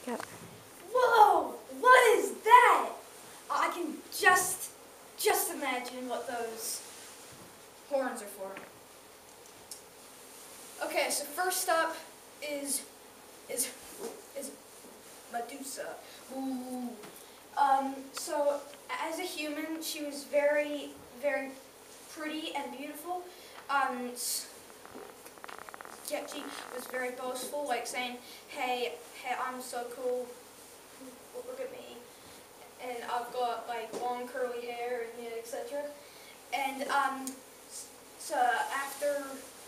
that. Whoa! What is that? I can just imagine what those horns are for. Okay, so first up is Medusa. Ooh. So as a human, she was very, very pretty and beautiful. Yeah, she was very boastful, like saying, "Hey, I'm so cool. Look at me, and I've got like long curly hair and yeah, etc." And so after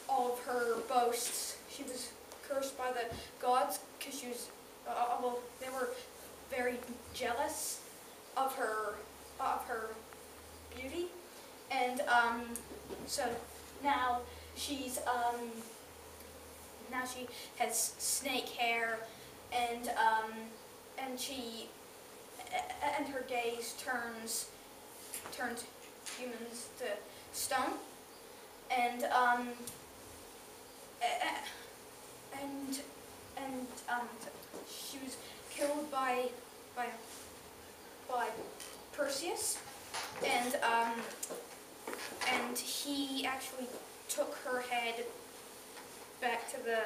all of her boasts, she was cursed by the gods because she was well, they were very jealous of her beauty, and so now she has snake hair, and her gaze turns humans to stone, and she was killed by Perseus, and he actually took her head back to the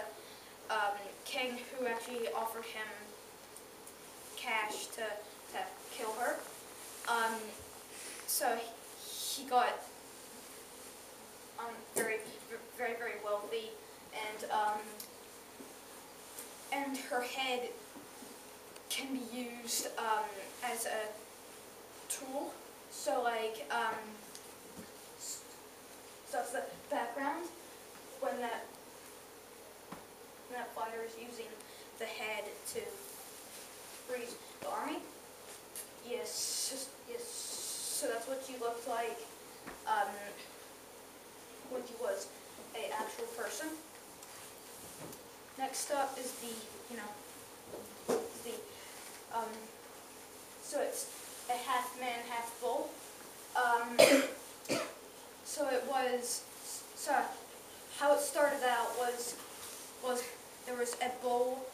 king, who actually offered him cash to kill her. So he got very, very, very wealthy, and her head can be used as a tool. So like so that's the background when that fighter is using the head to freeze the army. Yes. So that's what she looked like when she was an actual person. Next up is so it's a half man, half bull. So how it started out was there was a bull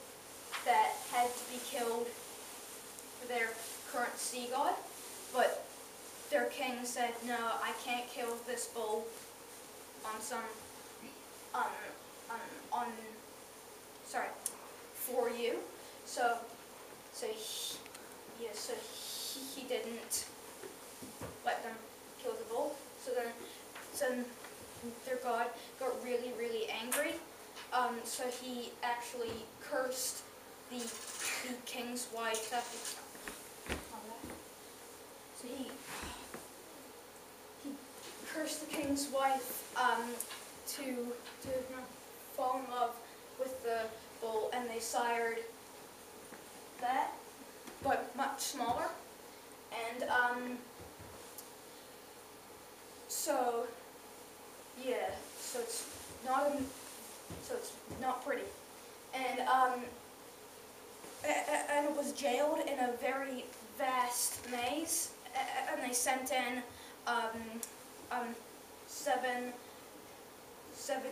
that had to be killed for their current sea god, but their king said, "No, I can't kill this bull for you." So he didn't let them kill the bull. So then their god got really, really angry. So he actually cursed the king's wife. So he cursed the king's wife to fall in love with the bull, and they sired that, but much smaller. And so it's not pretty, and it was jailed in a very vast maze, and they sent in seven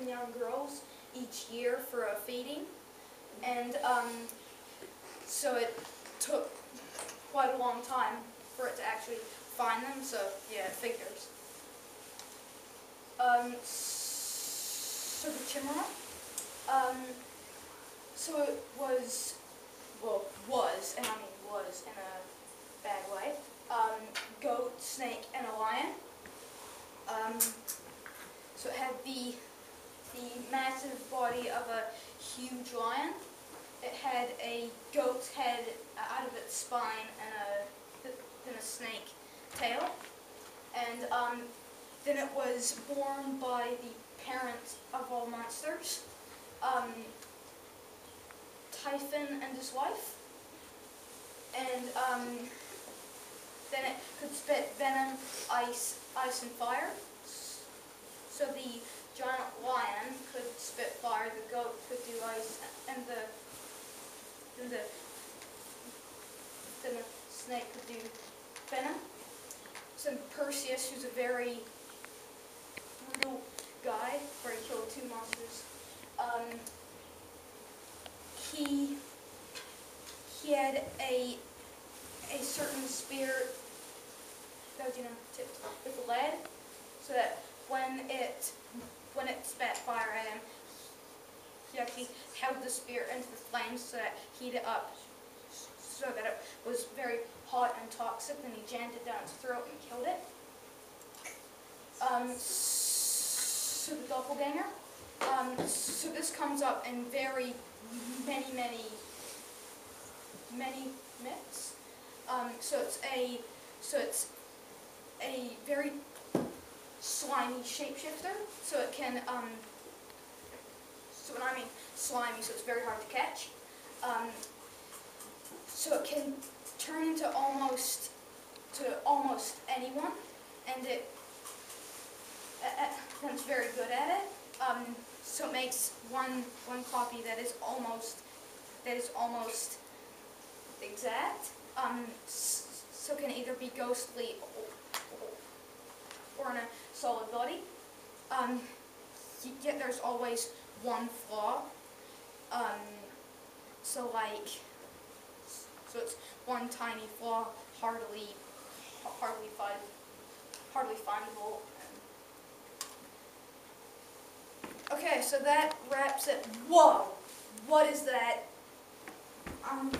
young girls each year for a feeding, and so it took quite a long time for it to actually find them. So yeah, figures. So the Chimera. So it was in a bad way. Goat, snake, and a lion. So it had the massive body of a huge lion. It had a goat's head out of its spine and a snake tail. And then it was born by the parent of all monsters, Typhon and his wife. And then it could spit venom, ice, and fire. So the giant lion could spit fire, the goat could do ice, and then the snake could do venom. So Perseus, who's a very brutal guy, where he killed 2 monsters, he had a certain spear that was, tipped with lead, so that when it spat fire at him, he actually held the spear into the flames so that heated up, so that it was very hot and toxic, and he jammed it down its throat and killed it. So the doppelganger. So this comes up in very many myths. So it's a very slimy shapeshifter. So it can so when I mean slimy, so it's very hard to catch. So it can turn into almost anyone, and it's very good at it. So it makes one copy that is almost exact. So it can either be ghostly or in a solid body. Yet there's always one flaw. So it's one tiny flaw, hardly findable. Okay, so that wraps it. Whoa! What is that? I'm